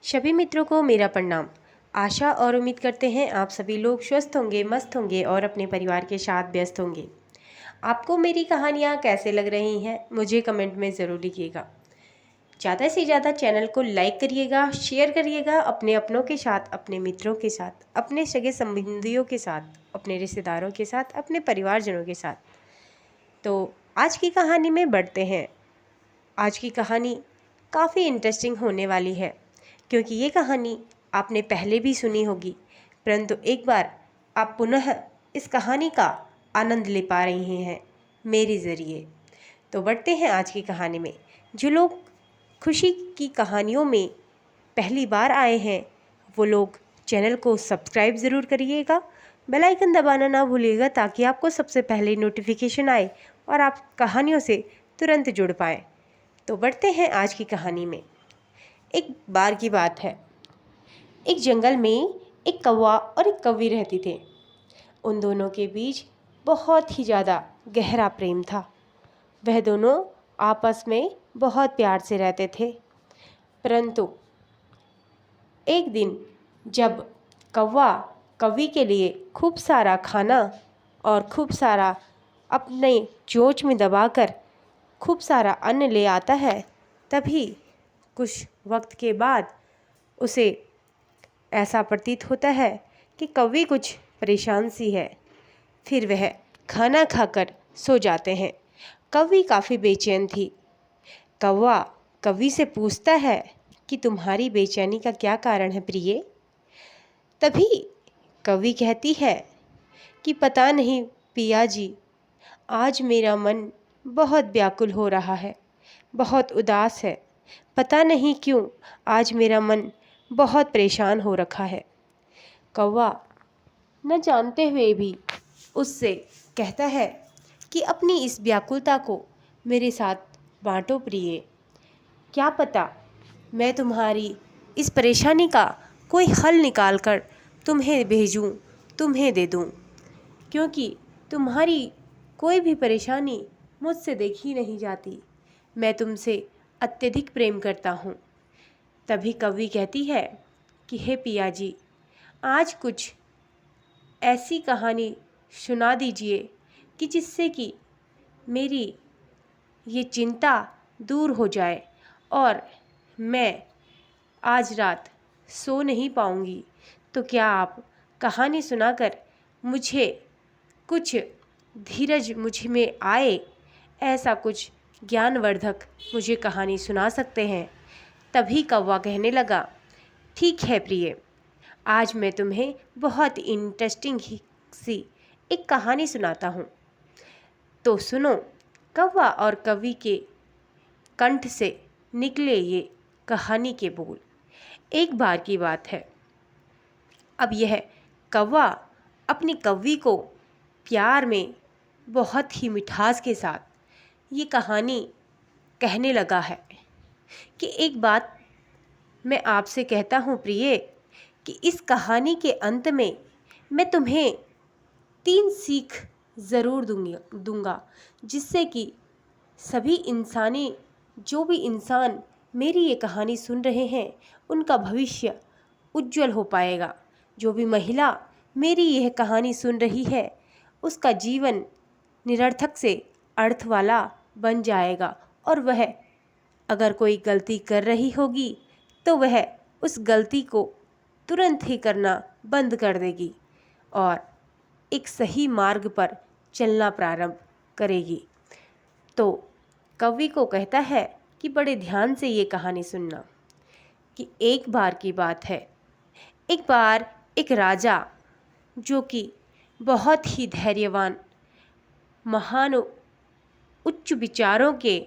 सभी मित्रों को मेरा प्रणाम। आशा और उम्मीद करते हैं आप सभी लोग स्वस्थ होंगे, मस्त होंगे और अपने परिवार के साथ व्यस्त होंगे। आपको मेरी कहानियाँ कैसे लग रही हैं मुझे कमेंट में ज़रूर लिखिएगा। ज़्यादा से ज़्यादा चैनल को लाइक करिएगा, शेयर करिएगा अपने अपनों के साथ, अपने मित्रों के साथ, अपने सगे संबंधियों के साथ, अपने रिश्तेदारों के साथ, अपने परिवारजनों के साथ। तो आज की कहानी में बढ़ते हैं। आज की कहानी काफ़ी इंटरेस्टिंग होने वाली है, क्योंकि ये कहानी आपने पहले भी सुनी होगी, परंतु एक बार आप पुनः इस कहानी का आनंद ले पा रहे हैं मेरे ज़रिए। तो बढ़ते हैं आज की कहानी में। जो लोग खुशी की कहानियों में पहली बार आए हैं वो लोग चैनल को सब्सक्राइब ज़रूर करिएगा, बेल आइकन दबाना ना भूलिएगा, ताकि आपको सबसे पहले नोटिफिकेशन आए और आप कहानियों से तुरंत जुड़ पाएँ। तो बढ़ते हैं आज की कहानी में। एक बार की बात है, एक जंगल में एक कौवा और एक कौवी रहती थे। उन दोनों के बीच बहुत ही ज़्यादा गहरा प्रेम था। वह दोनों आपस में बहुत प्यार से रहते थे। परंतु एक दिन जब कौवा कौवी के लिए खूब सारा खाना और खूब सारा अपने चोंच में दबाकर खूब सारा अन्न ले आता है, तभी कुछ वक्त के बाद उसे ऐसा प्रतीत होता है कि कौवी कुछ परेशान सी है। फिर वह खाना खाकर सो जाते हैं। कौवी काफ़ी बेचैन थी। कौवा कौवी से पूछता है कि तुम्हारी बेचैनी का क्या कारण है प्रिय? तभी कौवी कहती है कि पता नहीं पिया जी, आज मेरा मन बहुत व्याकुल हो रहा है, बहुत उदास है। पता नहीं क्यों आज मेरा मन बहुत परेशान हो रखा है। कौवा न जानते हुए भी उससे कहता है कि अपनी इस व्याकुलता को मेरे साथ बांटो प्रिय। क्या पता मैं तुम्हारी इस परेशानी का कोई हल निकाल कर तुम्हें भेजूं, तुम्हें दे दूं, क्योंकि तुम्हारी कोई भी परेशानी मुझसे देखी नहीं जाती। मैं तुमसे अत्यधिक प्रेम करता हूँ। तभी कौवी कहती है कि हे पिया जी, आज कुछ ऐसी कहानी सुना दीजिए कि जिससे कि मेरी ये चिंता दूर हो जाए और मैं आज रात सो नहीं पाऊँगी। तो क्या आप कहानी सुनाकर मुझे कुछ धीरज मुझ में आए, ऐसा कुछ ज्ञानवर्धक मुझे कहानी सुना सकते हैं? तभी कौवा कहने लगा, ठीक है प्रिय, आज मैं तुम्हें बहुत इंटरेस्टिंग सी एक कहानी सुनाता हूँ। तो सुनो। कौवा और कौवी के कंठ से निकले ये कहानी के बोल। एक बार की बात है। अब यह कौवा अपनी कौवी को प्यार में बहुत ही मिठास के साथ ये कहानी कहने लगा है कि एक बात मैं आपसे कहता हूँ प्रिय, कि इस कहानी के अंत में मैं तुम्हें 3 सीख ज़रूर दूंगा, जिससे कि सभी इंसानी, जो भी इंसान मेरी ये कहानी सुन रहे हैं, उनका भविष्य उज्जवल हो पाएगा। जो भी महिला मेरी यह कहानी सुन रही है, उसका जीवन निरर्थक से अर्थ वाला बन जाएगा और वह अगर कोई गलती कर रही होगी तो वह उस गलती को तुरंत ही करना बंद कर देगी और एक सही मार्ग पर चलना प्रारंभ करेगी। तो कौवी को कहता है कि बड़े ध्यान से ये कहानी सुनना। कि एक बार की बात है। एक बार एक राजा, जो कि बहुत ही धैर्यवान, महान, उच्च विचारों के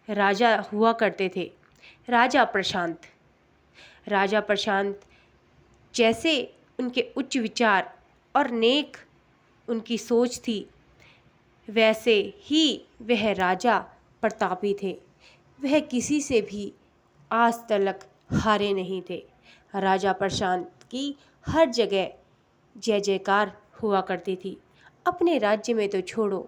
राजा हुआ करते थे, राजा प्रशांत। राजा प्रशांत जैसे उनके उच्च विचार और नेक उनकी सोच थी, वैसे ही वह राजा प्रतापी थे। वह किसी से भी आज तक हारे नहीं थे। राजा प्रशांत की हर जगह जय जयकार हुआ करती थी। अपने राज्य में तो छोड़ो,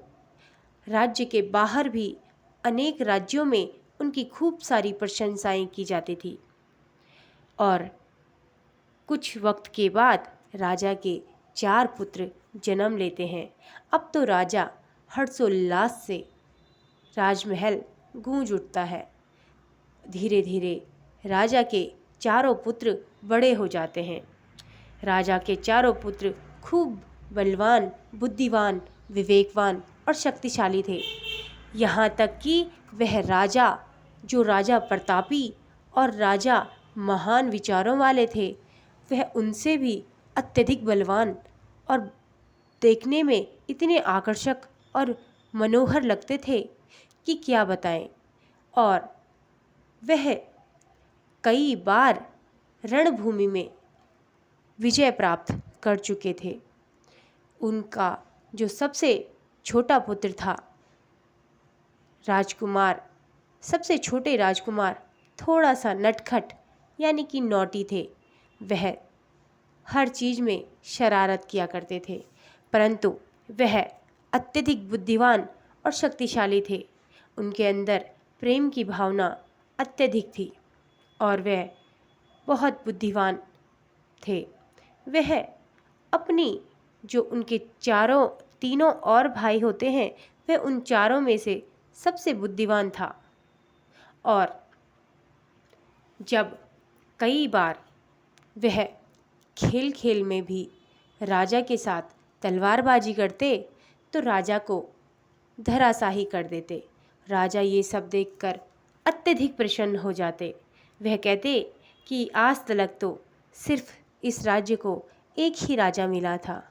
राज्य के बाहर भी अनेक राज्यों में उनकी खूब सारी प्रशंसाएं की जाती थी। और कुछ वक्त के बाद राजा के 4 पुत्र जन्म लेते हैं। अब तो राजा हर्षोल्लास से राजमहल गूंज उठता है। धीरे धीरे राजा के चारों पुत्र बड़े हो जाते हैं। राजा के चारों पुत्र खूब बलवान, बुद्धिमान, विवेकवान और शक्तिशाली थे। यहाँ तक कि वह राजा, जो राजा प्रतापी और राजा महान विचारों वाले थे, वह उनसे भी अत्यधिक बलवान और देखने में इतने आकर्षक और मनोहर लगते थे कि क्या बताएं। और वह कई बार रणभूमि में विजय प्राप्त कर चुके थे। उनका जो सबसे छोटा पुत्र था, राजकुमार, सबसे छोटे राजकुमार थोड़ा सा नटखट यानी कि नॉटी थे। वह हर चीज़ में शरारत किया करते थे, परंतु वह अत्यधिक बुद्धिमान और शक्तिशाली थे। उनके अंदर प्रेम की भावना अत्यधिक थी और वह बहुत बुद्धिमान थे। वह अपनी जो उनके तीनों और भाई होते हैं, वह उन चारों में से सबसे बुद्धिमान था। और जब कई बार वह खेल खेल में भी राजा के साथ तलवारबाजी करते तो राजा को धराशाही कर देते। राजा ये सब देखकर अत्यधिक प्रसन्न हो जाते। वह कहते कि आज तक तो सिर्फ इस राज्य को एक ही राजा मिला था,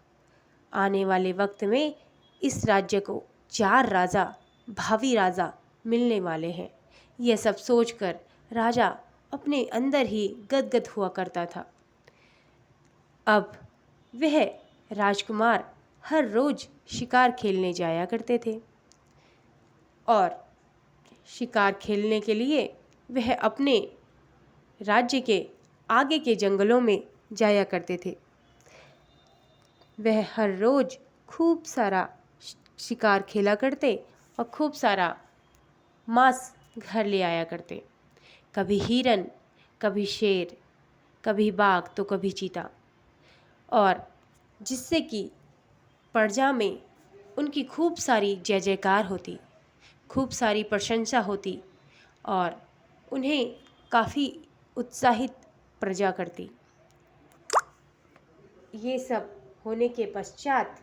आने वाले वक्त में इस राज्य को 4 राजा, भावी राजा मिलने वाले हैं। यह सब सोचकर राजा अपने अंदर ही गदगद हुआ करता था। अब वह राजकुमार हर रोज़ शिकार खेलने जाया करते थे और शिकार खेलने के लिए वह अपने राज्य के आगे के जंगलों में जाया करते थे। वह हर रोज़ खूब सारा शिकार खेला करते और खूब सारा मांस घर ले आया करते। कभी हिरन, कभी शेर, कभी बाघ तो कभी चीता, और जिससे कि प्रजा में उनकी खूब सारी जय जयकार होती, खूब सारी प्रशंसा होती और उन्हें काफ़ी उत्साहित प्रजा करती। ये सब होने के पश्चात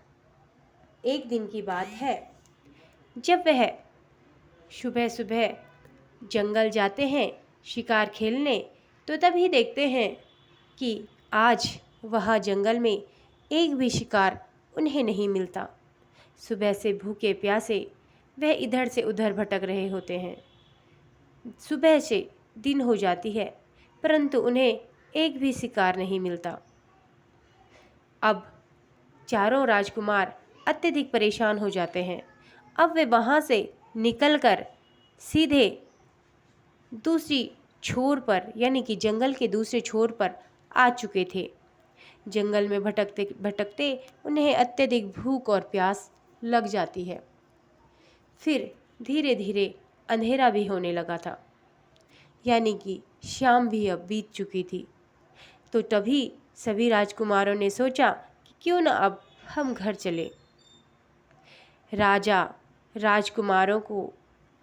एक दिन की बात है, जब वह सुबह सुबह जंगल जाते हैं शिकार खेलने, तो तभी देखते हैं कि आज वहाँ जंगल में एक भी शिकार उन्हें नहीं मिलता। सुबह से भूखे प्यासे वह इधर से उधर भटक रहे होते हैं। सुबह से दिन हो जाती है, परंतु उन्हें एक भी शिकार नहीं मिलता। अब चारों राजकुमार अत्यधिक परेशान हो जाते हैं। अब वे वहाँ से निकलकर सीधे दूसरी छोर पर, यानी कि जंगल के दूसरे छोर पर आ चुके थे। जंगल में भटकते भटकते उन्हें अत्यधिक भूख और प्यास लग जाती है। फिर धीरे धीरे अंधेरा भी होने लगा था, यानी कि शाम भी अब बीत चुकी थी। तो तभी सभी राजकुमारों ने सोचा कि क्यों ना अब हम घर चले। राजा राजकुमारों को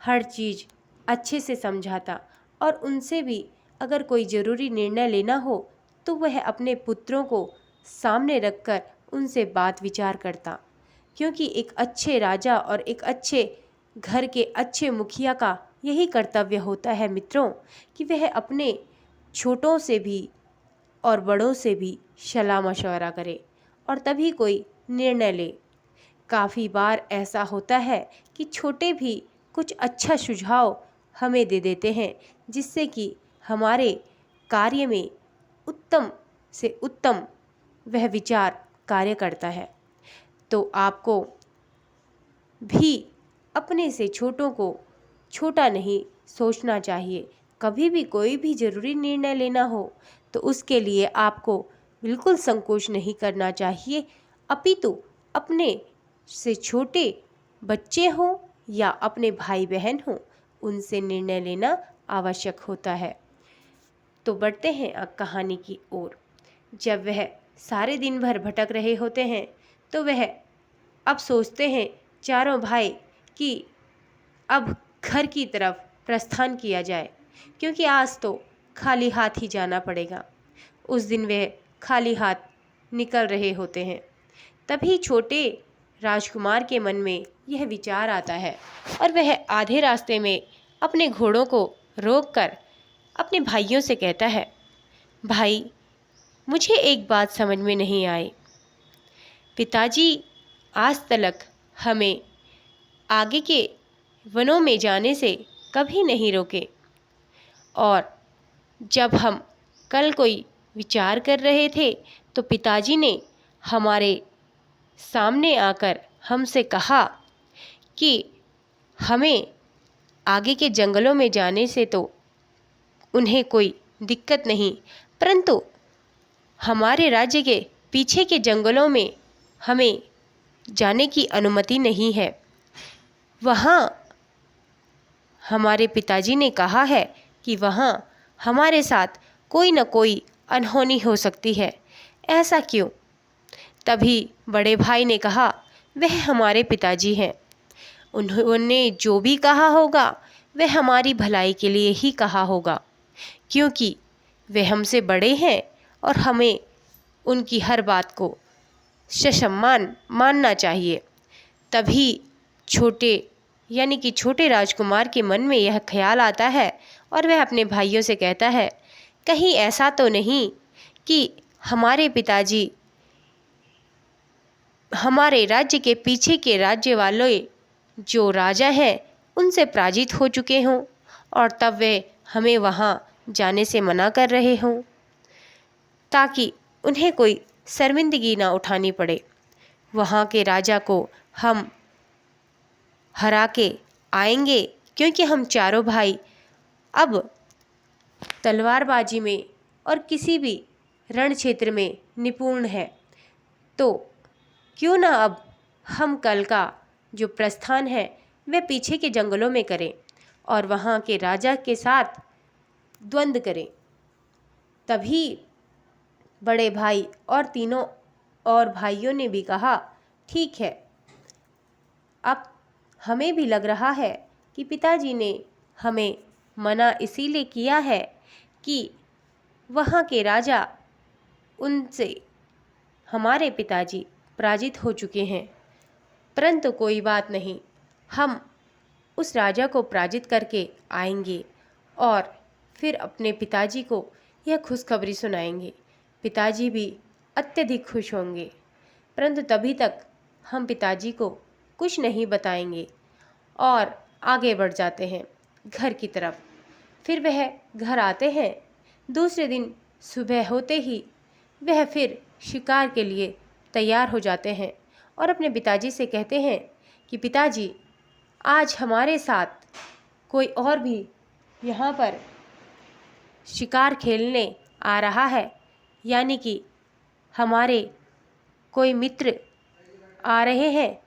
हर चीज़ अच्छे से समझाता और उनसे भी अगर कोई ज़रूरी निर्णय लेना हो तो वह अपने पुत्रों को सामने रखकर उनसे बात विचार करता, क्योंकि एक अच्छे राजा और एक अच्छे घर के अच्छे मुखिया का यही कर्तव्य होता है मित्रों, कि वह अपने छोटों से भी और बड़ों से भी सलाह मशवरा करे और तभी कोई निर्णय ले। काफ़ी बार ऐसा होता है कि छोटे भी कुछ अच्छा सुझाव हमें दे देते हैं, जिससे कि हमारे कार्य में उत्तम से उत्तम वह विचार कार्य करता है। तो आपको भी अपने से छोटों को छोटा नहीं सोचना चाहिए। कभी भी कोई भी ज़रूरी निर्णय लेना हो तो उसके लिए आपको बिल्कुल संकोच नहीं करना चाहिए, अपितु अपने से छोटे बच्चे हों या अपने भाई बहन हों, उनसे निर्णय लेना आवश्यक होता है। तो बढ़ते हैं कहानी की ओर। जब वह सारे दिन भर भटक रहे होते हैं तो वह अब सोचते हैं चारों भाई कि अब घर की तरफ प्रस्थान किया जाए, क्योंकि आज तो खाली हाथ ही जाना पड़ेगा। उस दिन वह खाली हाथ निकल रहे होते हैं। तभी छोटे राजकुमार के मन में यह विचार आता है और वह आधे रास्ते में अपने घोड़ों को रोककर अपने भाइयों से कहता है, भाई, मुझे एक बात समझ में नहीं आई। पिताजी आज तक हमें आगे के वनों में जाने से कभी नहीं रोके, और जब हम कल कोई विचार कर रहे थे तो पिताजी ने हमारे सामने आकर हमसे कहा कि हमें आगे के जंगलों में जाने से तो उन्हें कोई दिक्कत नहीं, परंतु हमारे राज्य के पीछे के जंगलों में हमें जाने की अनुमति नहीं है। वहाँ हमारे पिताजी ने कहा है कि वहाँ हमारे साथ कोई न कोई अनहोनी हो सकती है। ऐसा क्यों? तभी बड़े भाई ने कहा, वह हमारे पिताजी हैं, उन्होंने जो भी कहा होगा वह हमारी भलाई के लिए ही कहा होगा, क्योंकि वे हमसे बड़े हैं और हमें उनकी हर बात को ससम्मान मानना चाहिए। तभी छोटे यानी कि छोटे राजकुमार के मन में यह ख्याल आता है और वह अपने भाइयों से कहता है, कहीं ऐसा तो नहीं कि हमारे पिताजी हमारे राज्य के पीछे के राज्य वाले जो राजा हैं उनसे पराजित हो चुके हों और तब वे हमें वहाँ जाने से मना कर रहे हों, ताकि उन्हें कोई शर्मिंदगी ना उठानी पड़े। वहाँ के राजा को हम हरा के आएंगे, क्योंकि हम चारों भाई अब तलवारबाजी में और किसी भी रण क्षेत्र में निपुण हैं। तो क्यों ना अब हम कल का जो प्रस्थान है वह पीछे के जंगलों में करें और वहाँ के राजा के साथ द्वंद्व करें। तभी बड़े भाई और तीनों और भाइयों ने भी कहा, ठीक है, अब हमें भी लग रहा है कि पिताजी ने हमें मना इसीलिए किया है कि वहाँ के राजा उनसे हमारे पिताजी पराजित हो चुके हैं, परंतु कोई बात नहीं, हम उस राजा को पराजित करके आएंगे और फिर अपने पिताजी को यह खुशखबरी सुनाएंगे। पिताजी भी अत्यधिक खुश होंगे, परंतु तभी तक हम पिताजी को कुछ नहीं बताएंगे और आगे बढ़ जाते हैं घर की तरफ। फिर वह घर आते हैं। दूसरे दिन सुबह होते ही वह फिर शिकार के लिए तैयार हो जाते हैं और अपने पिताजी से कहते हैं कि पिताजी, आज हमारे साथ कोई और भी यहाँ पर शिकार खेलने आ रहा है, यानी कि हमारे कोई मित्र आ रहे हैं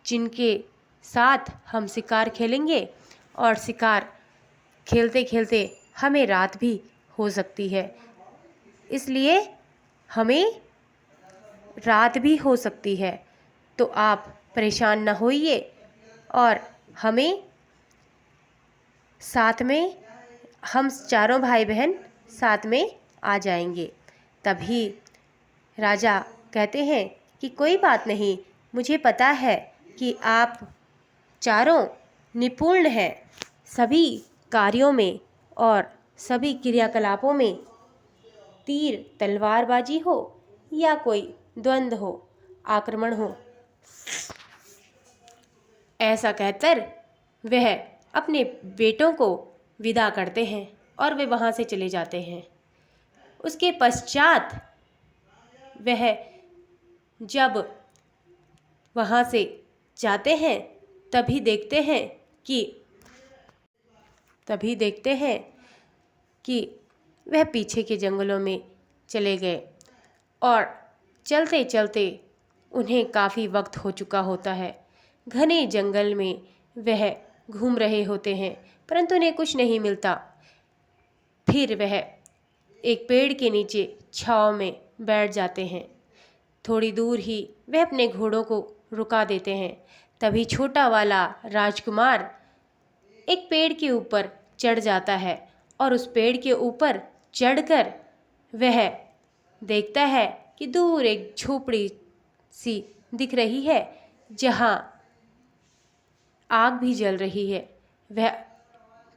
जिनके साथ हम शिकार खेलेंगे और शिकार खेलते खेलते हमें रात भी हो सकती है, इसलिए हमें रात भी हो सकती है, तो आप परेशान न होइए और हमें साथ में, हम चारों भाई बहन साथ में आ जाएंगे। तभी राजा कहते हैं कि कोई बात नहीं, मुझे पता है कि आप चारों निपुण हैं सभी कार्यों में और सभी क्रियाकलापों में, तीर तलवारबाजी हो या कोई द्वंद्व हो, आक्रमण हो। ऐसा कहकर वह अपने बेटों को विदा करते हैं और वे वहाँ से चले जाते हैं। उसके पश्चात वह जब वहाँ से जाते हैं तभी देखते हैं कि वह पीछे के जंगलों में चले गए और चलते चलते उन्हें काफ़ी वक्त हो चुका होता है। घने जंगल में वह घूम रहे होते हैं, परंतु उन्हें कुछ नहीं मिलता। फिर वह एक पेड़ के नीचे छाँव में बैठ जाते हैं। थोड़ी दूर ही वह अपने घोड़ों को रुका देते हैं। तभी छोटा वाला राजकुमार एक पेड़ के ऊपर चढ़ जाता है और उस पेड़ के ऊपर चढ़कर वह देखता है कि दूर एक झोपड़ी सी दिख रही है जहाँ आग भी जल रही है। वह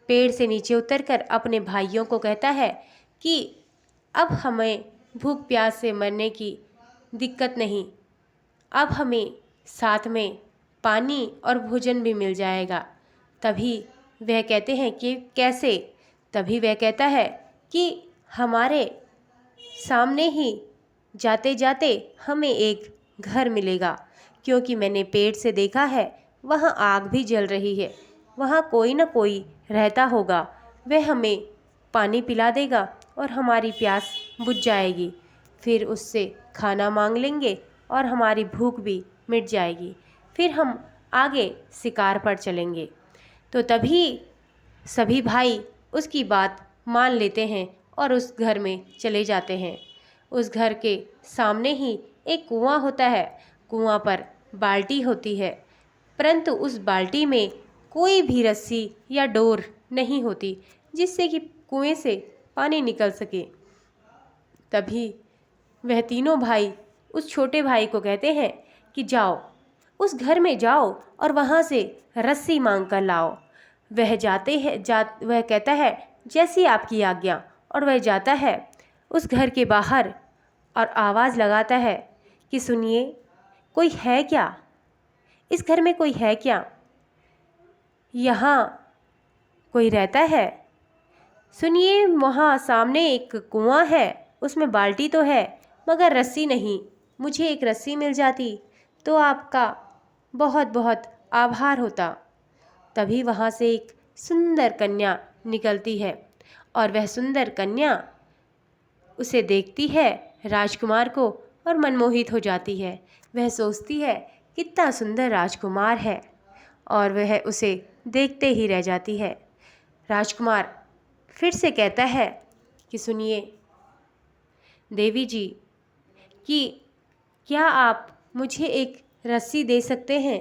पेड़ से नीचे उतरकर अपने भाइयों को कहता है कि अब हमें भूख प्यास से मरने की दिक्कत नहीं, अब हमें साथ में पानी और भोजन भी मिल जाएगा। तभी वह कहते हैं कि कैसे? तभी वह कहता है कि हमारे सामने ही जाते जाते हमें एक घर मिलेगा, क्योंकि मैंने पेड़ से देखा है वहाँ आग भी जल रही है, वहाँ कोई ना कोई रहता होगा, वह हमें पानी पिला देगा और हमारी प्यास बुझ जाएगी। फिर उससे खाना मांग लेंगे और हमारी भूख भी मिट जाएगी। फिर हम आगे शिकार पर चलेंगे। तो तभी सभी भाई उसकी बात मान लेते हैं और उस घर में चले जाते हैं। उस घर के सामने ही एक कुआं होता है। कुआं पर बाल्टी होती है, परंतु उस बाल्टी में कोई भी रस्सी या डोर नहीं होती जिससे कि कुएं से पानी निकल सके। तभी वह तीनों भाई उस छोटे भाई को कहते हैं कि जाओ, उस घर में जाओ और वहाँ से रस्सी मांग कर लाओ। वह वह कहता है जैसी आपकी आज्ञा, और वह जाता है उस घर के बाहर और आवाज़ लगाता है कि सुनिए, कोई है क्या? इस घर में कोई है क्या? यहाँ कोई रहता है? सुनिए, वहाँ सामने एक कुआं है, उसमें बाल्टी तो है मगर रस्सी नहीं। मुझे एक रस्सी मिल जाती तो आपका बहुत बहुत आभार होता। तभी वहाँ से एक सुंदर कन्या निकलती है और वह सुंदर कन्या उसे देखती है, राजकुमार को, और मनमोहित हो जाती है। वह सोचती है कितना सुंदर राजकुमार है और वह उसे देखते ही रह जाती है। राजकुमार फिर से कहता है कि सुनिए देवी जी, कि क्या आप मुझे एक रस्सी दे सकते हैं,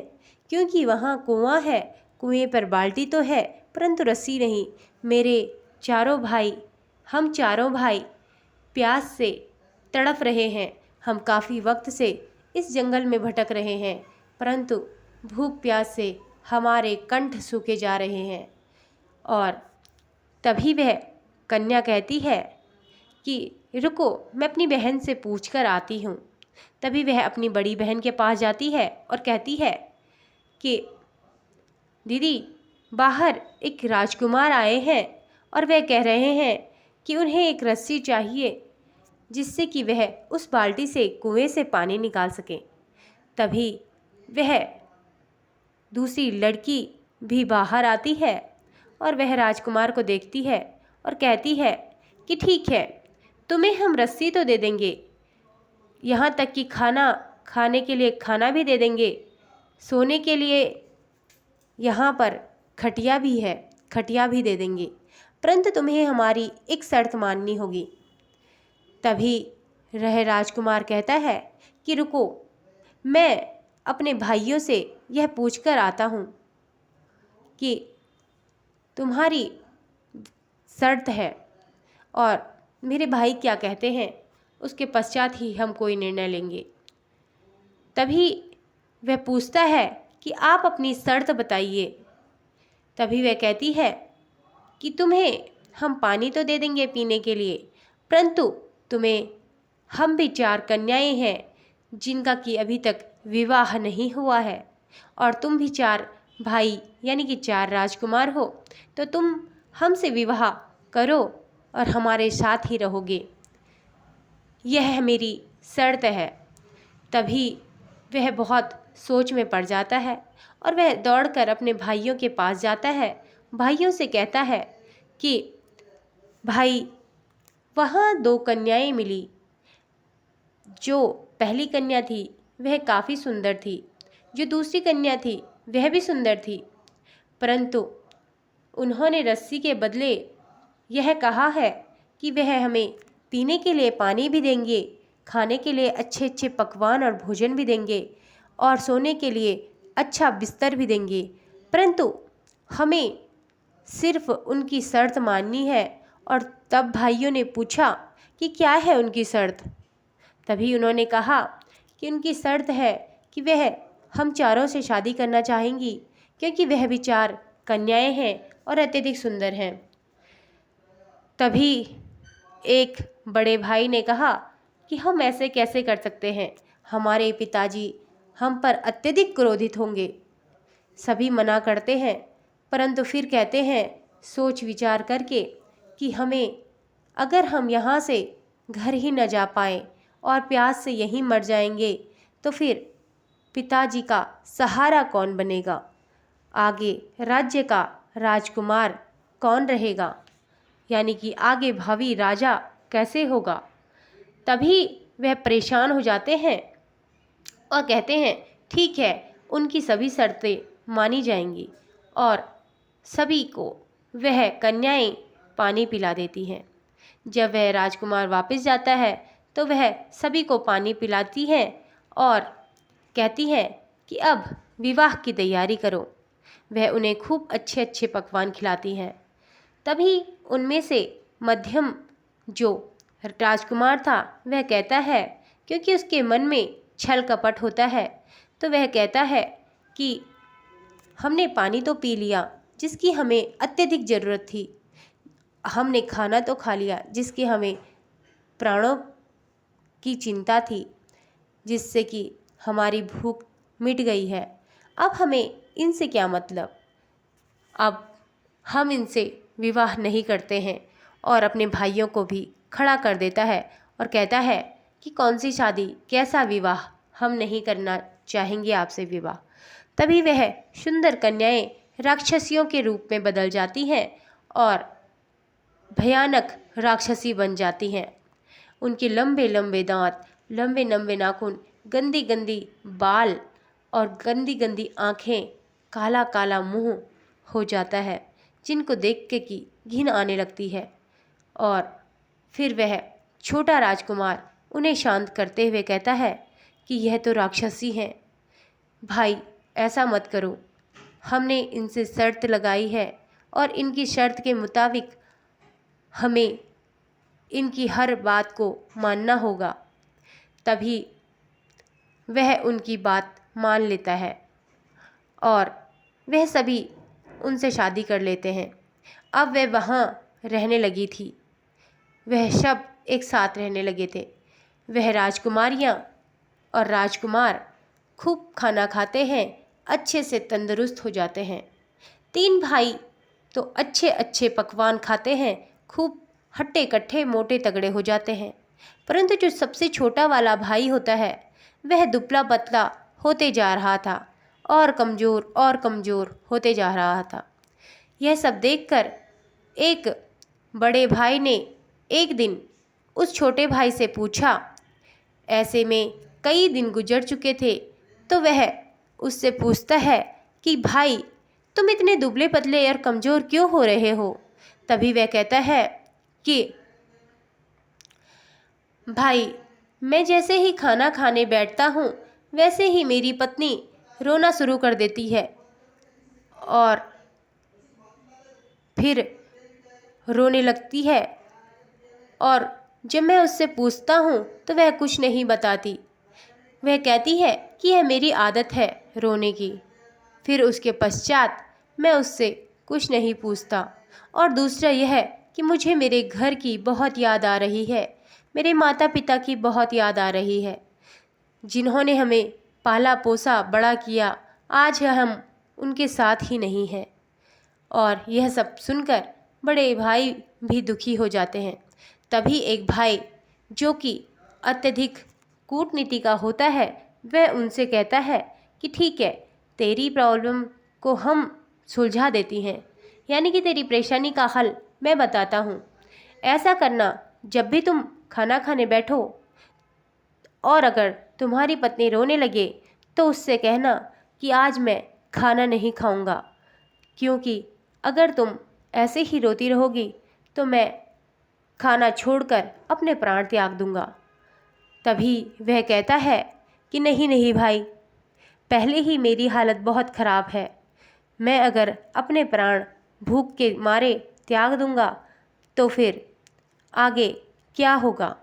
क्योंकि वहाँ कुआं है, कुएं पर बाल्टी तो है परंतु रस्सी नहीं। मेरे हम चारों भाई प्यास से तड़प रहे हैं। हम काफ़ी वक्त से इस जंगल में भटक रहे हैं, परंतु भूख प्यास से हमारे कंठ सूखे जा रहे हैं। और तभी वह कन्या कहती है कि रुको, मैं अपनी बहन से पूछ कर आती हूँ। तभी वह अपनी बड़ी बहन के पास जाती है और कहती है कि दीदी, बाहर एक राजकुमार आए हैं और वह कह रहे हैं कि उन्हें एक रस्सी चाहिए जिससे कि वह उस बाल्टी से कुएं से पानी निकाल सकें। तभी वह दूसरी लड़की भी बाहर आती है और वह राजकुमार को देखती है और कहती है कि ठीक है, तुम्हें हम रस्सी तो दे देंगे, यहाँ तक कि खाने के लिए खाना भी दे देंगे, सोने के लिए यहाँ पर खटिया भी है, खटिया भी दे देंगे, परंतु तुम्हें हमारी एक शर्त माननी होगी। तभी राजकुमार कहता है कि रुको, मैं अपने भाइयों से यह पूछकर आता हूँ कि तुम्हारी शर्त है और मेरे भाई क्या कहते हैं, उसके पश्चात ही हम कोई निर्णय लेंगे। तभी वह पूछता है कि आप अपनी शर्त बताइए। तभी वह कहती है कि तुम्हें हम पानी तो दे देंगे पीने के लिए, परंतु तुम्हें हम भी 4 कन्याएं हैं जिनका कि अभी तक विवाह नहीं हुआ है, और तुम भी 4 भाई यानी कि 4 राजकुमार हो, तो तुम हमसे विवाह करो और हमारे साथ ही रहोगे, यह मेरी शर्त है। तभी वह बहुत सोच में पड़ जाता है और वह दौड़कर अपने भाइयों के पास जाता है। भाइयों से कहता है कि भाई, वहाँ 2 कन्याएं मिली। जो पहली कन्या थी वह काफ़ी सुंदर थी, जो दूसरी कन्या थी वह भी सुंदर थी, परंतु उन्होंने रस्सी के बदले यह कहा है कि वह हमें पीने के लिए पानी भी देंगे, खाने के लिए अच्छे अच्छे पकवान और भोजन भी देंगे और सोने के लिए अच्छा बिस्तर भी देंगे, परंतु हमें सिर्फ उनकी शर्त माननी है। और तब भाइयों ने पूछा कि क्या है उनकी शर्त। तभी उन्होंने कहा कि उनकी शर्त है कि वह हम चारों से शादी करना चाहेंगी, क्योंकि वह भी 4 कन्याएं हैं और अत्यधिक सुंदर हैं। तभी एक बड़े भाई ने कहा कि हम ऐसे कैसे कर सकते हैं, हमारे पिताजी हम पर अत्यधिक क्रोधित होंगे। सभी मना करते हैं, परंतु फिर कहते हैं सोच विचार करके कि हमें, अगर हम यहाँ से घर ही न जा पाएँ और प्यास से यहीं मर जाएंगे तो फिर पिताजी का सहारा कौन बनेगा, आगे राज्य का राजकुमार कौन रहेगा, यानी कि आगे भावी राजा कैसे होगा। तभी वह परेशान हो जाते हैं और कहते हैं ठीक है, उनकी सभी शर्तें मानी जाएंगी और सभी को वह कन्याएं पानी पिला देती हैं। जब वह राजकुमार वापस जाता है तो वह सभी को पानी पिलाती है और कहती है कि अब विवाह की तैयारी करो। वह उन्हें खूब अच्छे अच्छे पकवान खिलाती हैं। तभी उनमें से मध्यम जो राजकुमार था वह कहता है, क्योंकि उसके मन में छल कपट होता है, तो वह कहता है कि हमने पानी तो पी लिया जिसकी हमें अत्यधिक ज़रूरत थी, हमने खाना तो खा लिया जिसकी हमें प्राणों की चिंता थी, जिससे कि हमारी भूख मिट गई है। अब हमें इनसे क्या मतलब, अब हम इनसे विवाह नहीं करते हैं। और अपने भाइयों को भी खड़ा कर देता है और कहता है कि कौन सी शादी, कैसा विवाह, हम नहीं करना चाहेंगे आपसे विवाह। तभी वह सुंदर कन्याएं राक्षसियों के रूप में बदल जाती हैं और भयानक राक्षसी बन जाती हैं। उनके लंबे लंबे दांत, लंबे लंबे नाखून, गंदी गंदी बाल और गंदी गंदी आँखें, काला काला मुंह हो जाता है, जिनको देख के कि घिन आने लगती है। और फिर वह छोटा राजकुमार उन्हें शांत करते हुए कहता है कि यह तो राक्षसी हैं, भाई ऐसा मत करो, हमने इनसे शर्त लगाई है और इनकी शर्त के मुताबिक हमें इनकी हर बात को मानना होगा। तभी वह उनकी बात मान लेता है और वह सभी उनसे शादी कर लेते हैं। अब वह वहाँ रहने लगी थी, वह सब एक साथ रहने लगे थे। वह राजकुमारियाँ और राजकुमार खूब खाना खाते हैं, अच्छे से तंदुरुस्त हो जाते हैं। 3 भाई तो अच्छे अच्छे पकवान खाते हैं, खूब हट्टे कट्ठे मोटे तगड़े हो जाते हैं, परंतु जो सबसे छोटा वाला भाई होता है वह दुबला पतला होते जा रहा था और कमज़ोर होते जा रहा था। यह सब देखकर एक बड़े भाई ने एक दिन उस छोटे भाई से पूछा, ऐसे में कई दिन गुजर चुके थे, तो वह उससे पूछता है कि भाई तुम इतने दुबले पतले और कमज़ोर क्यों हो रहे हो। तभी वह कहता है कि भाई मैं जैसे ही खाना खाने बैठता हूँ वैसे ही मेरी पत्नी रोना शुरू कर देती है और फिर रोने लगती है, और जब मैं उससे पूछता हूँ तो वह कुछ नहीं बताती। वह कहती है कि यह मेरी आदत है रोने की। फिर उसके पश्चात मैं उससे कुछ नहीं पूछता। और दूसरा यह कि मुझे मेरे घर की बहुत याद आ रही है, मेरे माता पिता की बहुत याद आ रही है, जिन्होंने हमें पाला पोसा बड़ा किया, आज हम उनके साथ ही नहीं हैं। और यह सब सुनकर बड़े भाई भी दुखी हो जाते हैं। तभी एक भाई जो कि अत्यधिक कूटनीति का होता है वह उनसे कहता है कि ठीक है, तेरी प्रॉब्लम को हम सुलझा देती हैं, यानी कि तेरी परेशानी का हल मैं बताता हूँ। ऐसा करना, जब भी तुम खाना खाने बैठो और अगर तुम्हारी पत्नी रोने लगे तो उससे कहना कि आज मैं खाना नहीं खाऊंगा, क्योंकि अगर तुम ऐसे ही रोती रहोगी तो मैं खाना छोड़कर अपने प्राण त्याग दूंगा। तभी वह कहता है कि नहीं नहीं भाई, पहले ही मेरी हालत बहुत ख़राब है, मैं अगर अपने प्राण भूख के मारे त्याग दूंगा तो फिर आगे क्या होगा।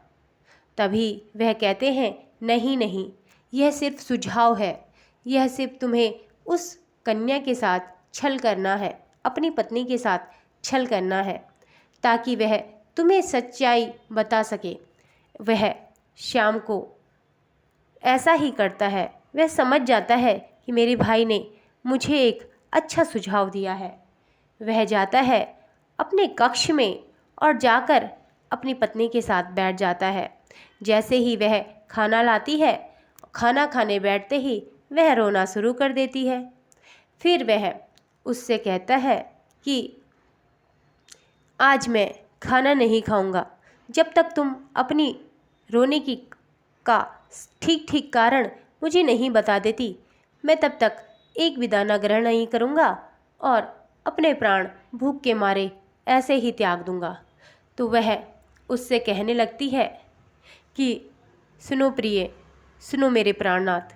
तभी वह कहते हैं नहीं नहीं, यह सिर्फ सुझाव है, यह सिर्फ तुम्हें उस कन्या के साथ छल करना है, अपनी पत्नी के साथ छल करना है, ताकि वह तुम्हें सच्चाई बता सके। वह श्याम को ऐसा ही करता है, वह समझ जाता है कि मेरे भाई ने मुझे एक अच्छा सुझाव दिया है। वह जाता है अपने कक्ष में और जाकर अपनी पत्नी के साथ बैठ जाता है। जैसे ही वह खाना लाती है, खाना खाने बैठते ही वह रोना शुरू कर देती है। फिर वह उससे कहता है कि आज मैं खाना नहीं खाऊंगा, जब तक तुम अपनी रोने की का ठीक ठीक कारण मुझे नहीं बता देती, मैं तब तक एक भी दाना ग्रहण नहीं करूंगा और अपने प्राण भूख के मारे ऐसे ही त्याग दूंगा। तो वह उससे कहने लगती है कि सुनो प्रिय, सुनो मेरे प्राणनाथ,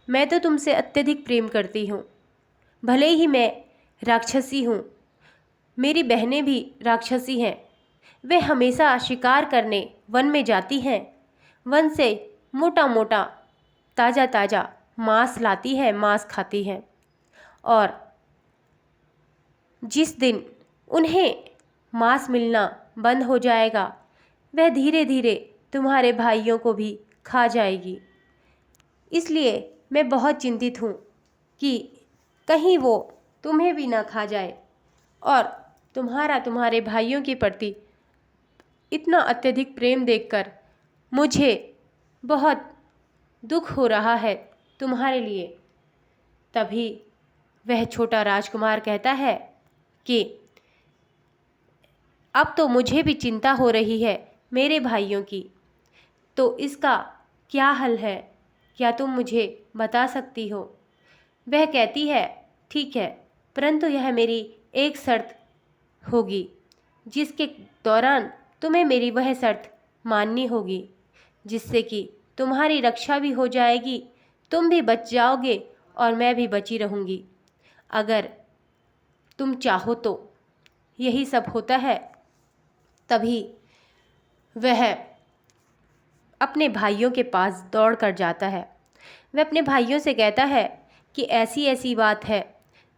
मैं तो तुमसे अत्यधिक प्रेम करती हूँ। भले ही मैं राक्षसी हूँ, मेरी बहनें भी राक्षसी हैं। वे हमेशा शिकार करने वन में जाती हैं, वन से मोटा मोटा ताज़ा ताज़ा मांस लाती है, मांस खाती हैं। और जिस दिन उन्हें मांस मिलना बंद हो जाएगा, वह धीरे धीरे तुम्हारे भाइयों को भी खा जाएगी। इसलिए मैं बहुत चिंतित हूँ कि कहीं वो तुम्हें भी ना खा जाए। और तुम्हारे भाइयों के प्रति इतना अत्यधिक प्रेम देखकर मुझे बहुत दुख हो रहा है तुम्हारे लिए। तभी वह छोटा राजकुमार कहता है कि अब तो मुझे भी चिंता हो रही है मेरे भाइयों की, तो इसका क्या हल है, क्या तुम मुझे बता सकती हो। वह कहती है ठीक है, परंतु यह मेरी एक शर्त होगी, जिसके दौरान तुम्हें मेरी वह शर्त माननी होगी, जिससे कि तुम्हारी रक्षा भी हो जाएगी, तुम भी बच जाओगे और मैं भी बची रहूँगी। अगर तुम चाहो तो यही सब होता है। तभी वह अपने भाइयों के पास दौड़ कर जाता है। वह अपने भाइयों से कहता है कि ऐसी ऐसी बात है,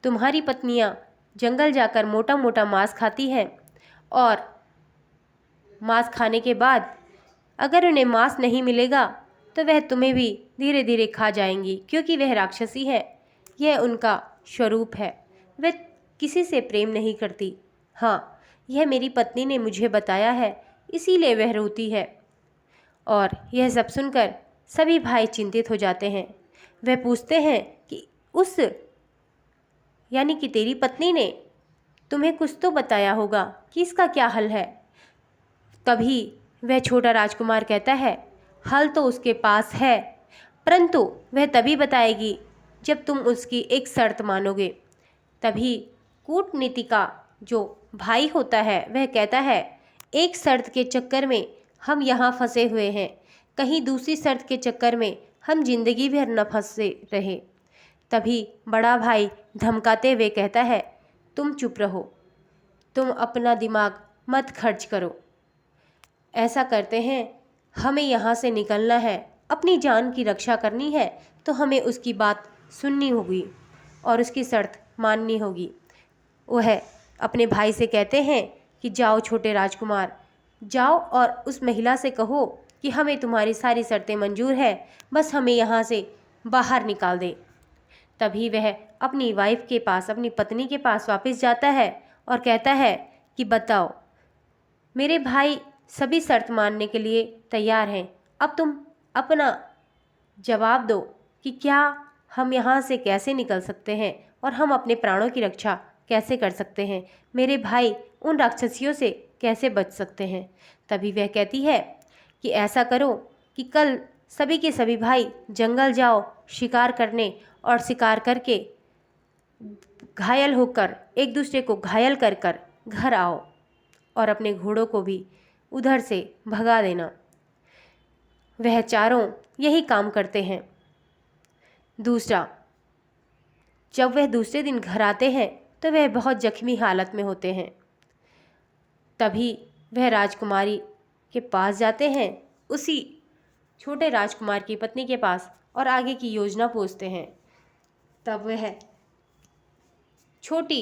तुम्हारी पत्नियां जंगल जाकर मोटा मोटा मांस खाती हैं और मांस खाने के बाद अगर उन्हें मांस नहीं मिलेगा तो वह तुम्हें भी धीरे धीरे खा जाएंगी, क्योंकि वह राक्षसी है, यह उनका स्वरूप है। वह किसी से प्रेम नहीं करती। हाँ, यह मेरी पत्नी ने मुझे बताया है, इसीलिए वह रोती है। और यह सब सुनकर सभी भाई चिंतित हो जाते हैं। वह पूछते हैं कि यानी कि तेरी पत्नी ने तुम्हें कुछ तो बताया होगा कि इसका क्या हल है। तभी वह छोटा राजकुमार कहता है हल तो उसके पास है, परंतु वह तभी बताएगी जब तुम उसकी एक शर्त मानोगे। तभी कूटनीति का जो भाई होता है वह कहता है एक शर्त के चक्कर में हम यहाँ फंसे हुए हैं, कहीं दूसरी शर्त के चक्कर में हम जिंदगी भर न फंसे रहे। तभी बड़ा भाई धमकाते हुए कहता है तुम चुप रहो, तुम अपना दिमाग मत खर्च करो। ऐसा करते हैं, हमें यहाँ से निकलना है, अपनी जान की रक्षा करनी है, तो हमें उसकी बात सुननी होगी और उसकी शर्त माननी होगी। वह अपने भाई से कहते हैं कि जाओ छोटे राजकुमार, जाओ और उस महिला से कहो कि हमें तुम्हारी सारी शर्तें मंजूर है, बस हमें यहाँ से बाहर निकाल दे। तभी वह अपनी वाइफ के पास, अपनी पत्नी के पास वापस जाता है और कहता है कि बताओ, मेरे भाई सभी शर्त मानने के लिए तैयार हैं, अब तुम अपना जवाब दो कि क्या हम यहाँ से कैसे निकल सकते हैं और हम अपने प्राणों की रक्षा कैसे कर सकते हैं, मेरे भाई उन राक्षसियों से कैसे बच सकते हैं। तभी वह कहती है कि ऐसा करो कि कल सभी के सभी भाई जंगल जाओ शिकार करने, और शिकार करके घायल होकर एक दूसरे को घायल कर कर घर आओ और अपने घोड़ों को भी उधर से भगा देना। वह चारों यही काम करते हैं। दूसरा, जब वह दूसरे दिन घर आते हैं तो वह बहुत जख्मी हालत में होते हैं। तभी वह राजकुमारी के पास जाते हैं, उसी छोटे राजकुमार की पत्नी के पास, और आगे की योजना पूछते हैं। तब वह छोटी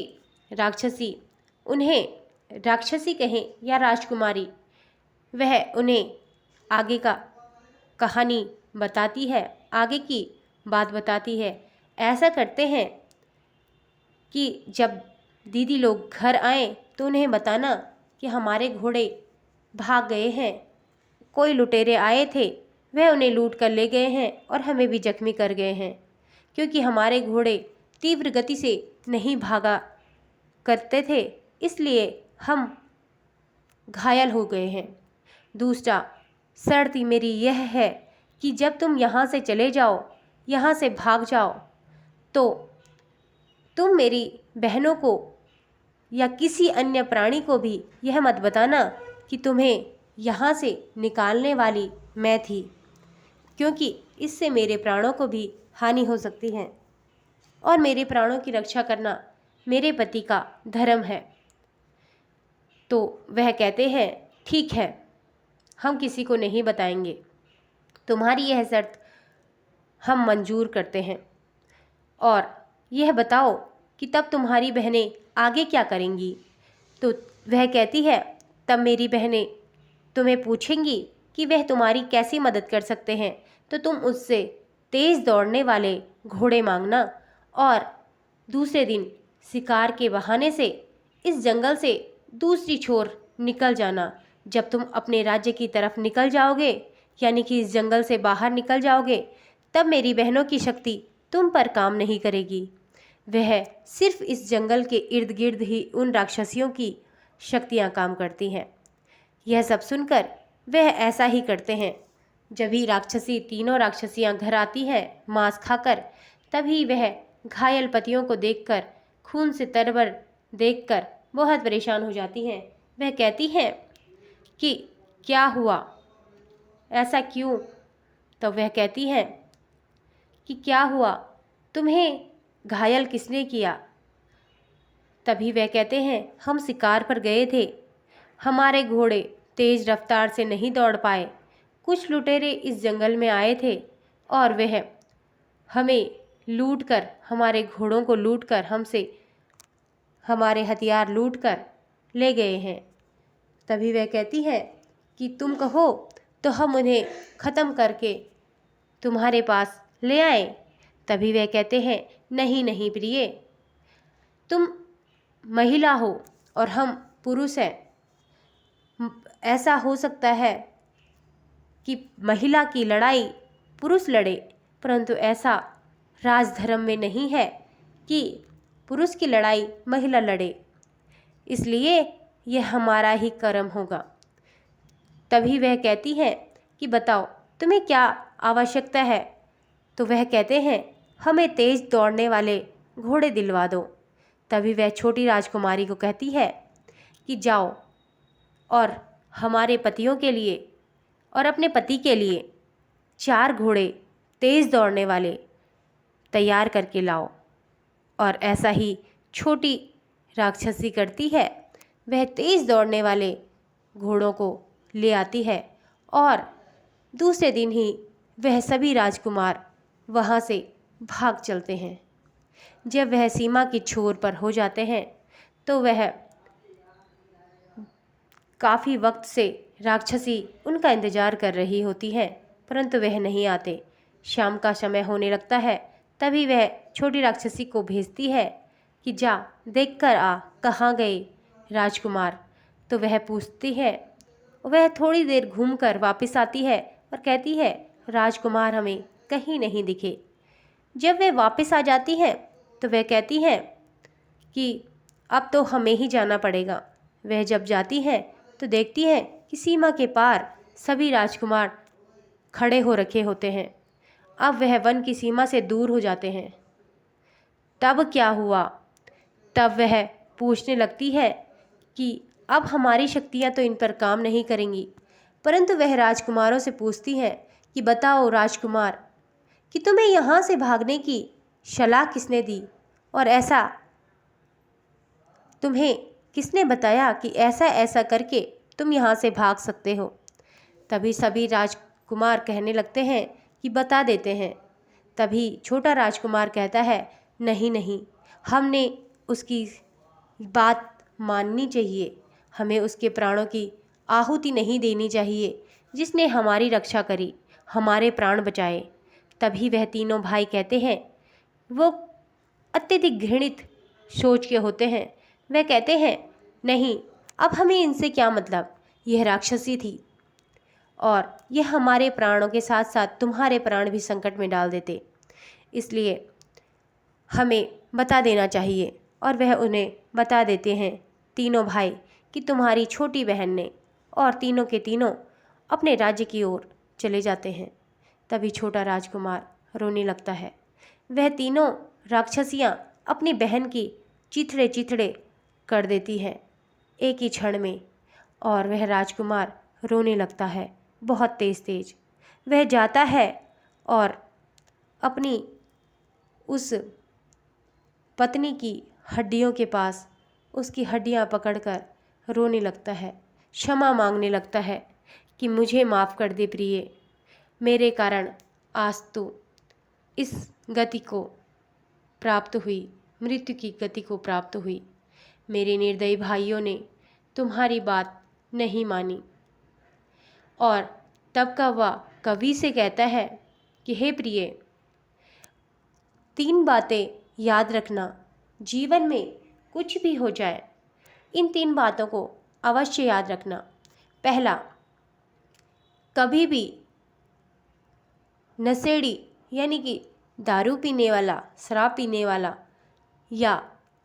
राक्षसी, उन्हें राक्षसी कहें या राजकुमारी, वह उन्हें आगे का कहानी बताती है, आगे की बात बताती है। ऐसा करते हैं कि जब दीदी लोग घर आए तो उन्हें बताना कि हमारे घोड़े भाग गए हैं, कोई लुटेरे आए थे, वह उन्हें लूट कर ले गए हैं और हमें भी जख्मी कर गए हैं, क्योंकि हमारे घोड़े तीव्र गति से नहीं भागा करते थे, इसलिए हम घायल हो गए हैं। दूसरा, शर्त मेरी यह है कि जब तुम यहाँ से चले जाओ, यहाँ से भाग जाओ, तो तुम मेरी बहनों को या किसी अन्य प्राणी को भी यह मत बताना कि तुम्हें यहाँ से निकालने वाली मैं थी, क्योंकि इससे मेरे प्राणों को भी हानि हो सकती है और मेरे प्राणों की रक्षा करना मेरे पति का धर्म है। तो वह कहते हैं, ठीक है, हम किसी को नहीं बताएंगे, तुम्हारी यह शर्त हम मंजूर करते हैं। और यह बताओ कि तब तुम्हारी बहनें आगे क्या करेंगी? तो वह कहती है, तब मेरी बहनें तुम्हें पूछेंगी कि वह तुम्हारी कैसी मदद कर सकते हैं, तो तुम उससे तेज़ दौड़ने वाले घोड़े मांगना और दूसरे दिन शिकार के बहाने से इस जंगल से दूसरी छोर निकल जाना। जब तुम अपने राज्य की तरफ निकल जाओगे, यानी कि इस जंगल से बाहर निकल जाओगे, तब मेरी बहनों की शक्ति तुम पर काम नहीं करेगी। वह सिर्फ इस जंगल के इर्द गिर्द ही उन राक्षसियों की शक्तियाँ काम करती हैं। यह सब सुनकर वह ऐसा ही करते हैं। जब ही राक्षसी तीनों राक्षसियाँ घर आती हैं मांस खाकर, तभी वह घायल पतियों को देखकर, खून से तरबर देखकर बहुत परेशान हो जाती हैं। वह कहती हैं कि क्या हुआ, ऐसा क्यों? तो वह कहती हैं कि क्या हुआ, तुम्हें घायल किसने किया? तभी वह कहते हैं, हम शिकार पर गए थे, हमारे घोड़े तेज रफ्तार से नहीं दौड़ पाए, कुछ लुटेरे इस जंगल में आए थे और वह हमें लूटकर, हमारे घोड़ों को लूटकर, हमसे हमारे हथियार लूटकर ले गए हैं। तभी वह कहती है कि तुम कहो तो हम उन्हें ख़त्म करके तुम्हारे पास ले आए। तभी वह कहते हैं, नहीं नहीं प्रिय, तुम महिला हो और हम पुरुष हैं। ऐसा हो सकता है कि महिला की लड़ाई पुरुष लड़े, परंतु ऐसा राजधर्म में नहीं है कि पुरुष की लड़ाई महिला लड़े, इसलिए यह हमारा ही कर्म होगा। तभी वह कहती है कि बताओ तुम्हें क्या आवश्यकता है? तो वह कहते हैं, हमें तेज़ दौड़ने वाले घोड़े दिलवा दो। तभी वह छोटी राजकुमारी को कहती है कि जाओ और हमारे पतियों के लिए और अपने पति के लिए 4 घोड़े तेज़ दौड़ने वाले तैयार करके लाओ। और ऐसा ही छोटी राक्षसी करती है, वह तेज़ दौड़ने वाले घोड़ों को ले आती है और दूसरे दिन ही वह सभी राजकुमार वहाँ से भाग चलते हैं। जब वह सीमा की छोर पर हो जाते हैं तो वह काफ़ी वक्त से राक्षसी उनका इंतज़ार कर रही होती है, परंतु वह नहीं आते। शाम का समय होने लगता है, तभी वह छोटी राक्षसी को भेजती है कि जा देख कर आ, कहाँ गए राजकुमार। तो वह पूछती है, वह थोड़ी देर घूमकर वापस आती है और कहती है, राजकुमार हमें कहीं नहीं दिखे। जब वह वापस आ जाती है तो वह कहती है कि अब तो हमें ही जाना पड़ेगा। वह जब जाती है तो देखती है कि सीमा के पार सभी राजकुमार खड़े हो रखे होते हैं। अब वह वन की सीमा से दूर हो जाते हैं। तब क्या हुआ? तब वह पूछने लगती है कि अब हमारी शक्तियाँ तो इन पर काम नहीं करेंगी। परंतु वह राजकुमारों से पूछती है कि बताओ राजकुमार, कि तुम्हें यहाँ से भागने की सलाह किसने दी, और ऐसा तुम्हें किसने बताया कि ऐसा ऐसा करके तुम यहाँ से भाग सकते हो। तभी सभी राजकुमार कहने लगते हैं कि बता देते हैं। तभी छोटा राजकुमार कहता है, नहीं नहीं, हमने उसकी बात माननी चाहिए, हमें उसके प्राणों की आहुति नहीं देनी चाहिए, जिसने हमारी रक्षा करी, हमारे प्राण बचाए। तभी वह तीनों भाई कहते हैं, वो अत्यधिक घृणित सोच के होते हैं। वह कहते हैं, नहीं, अब हमें इनसे क्या मतलब, यह राक्षसी थी और यह हमारे प्राणों के साथ साथ तुम्हारे प्राण भी संकट में डाल देते, इसलिए हमें बता देना चाहिए। और वह उन्हें बता देते हैं तीनों भाई कि तुम्हारी छोटी बहन ने, और तीनों के तीनों अपने राज्य की ओर चले जाते हैं। तभी छोटा राजकुमार रोने लगता है। वह तीनों राक्षसियाँ अपनी बहन की चिथड़े चिथड़े कर देती हैं एक ही क्षण में, और वह राजकुमार रोने लगता है बहुत तेज़ तेज। वह जाता है और अपनी उस पत्नी की हड्डियों के पास उसकी हड्डियां पकड़कर रोने लगता है, क्षमा मांगने लगता है कि मुझे माफ़ कर दे प्रिय, मेरे कारण आज तो इस गति को प्राप्त हुई, मृत्यु की गति को प्राप्त हुई। मेरे निर्दयी भाइयों ने तुम्हारी बात नहीं मानी। और तब का वह कवि से कहता है कि हे प्रिय, 3 बातें याद रखना, जीवन में कुछ भी हो जाए इन 3 बातों को अवश्य याद रखना। पहला, कभी भी नशेड़ी यानी कि दारू पीने वाला, शराब पीने वाला या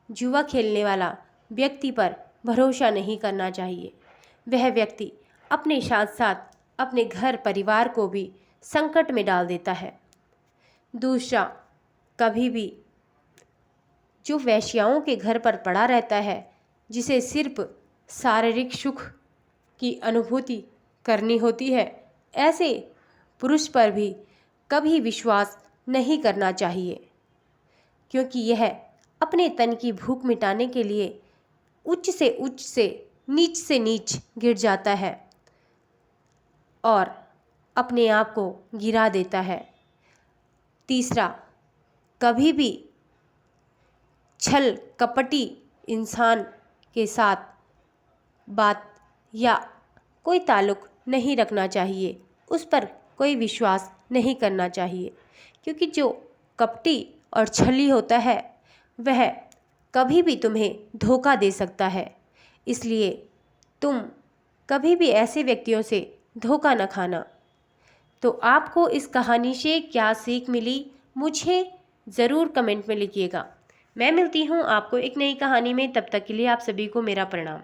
जुआ खेलने वाला व्यक्ति पर भरोसा नहीं करना चाहिए। वह व्यक्ति अपने साथ साथ अपने घर परिवार को भी संकट में डाल देता है। दूसरा, कभी भी जो वेश्याओं के घर पर पड़ा रहता है, जिसे सिर्फ शारीरिक सुख की अनुभूति करनी होती है, ऐसे पुरुष पर भी कभी विश्वास नहीं करना चाहिए, क्योंकि यह अपने तन की भूख मिटाने के लिए उच्च से नीच गिर जाता है और अपने आप को गिरा देता है। तीसरा, कभी भी छल कपटी इंसान के साथ बात या कोई ताल्लुक़ नहीं रखना चाहिए, उस पर कोई विश्वास नहीं करना चाहिए, क्योंकि जो कपटी और छली होता है वह कभी भी तुम्हें धोखा दे सकता है। इसलिए तुम कभी भी ऐसे व्यक्तियों से धोखा न खाना। तो आपको इस कहानी से क्या सीख मिली, मुझे ज़रूर कमेंट में लिखिएगा। मैं मिलती हूँ आपको एक नई कहानी में, तब तक के लिए आप सभी को मेरा प्रणाम।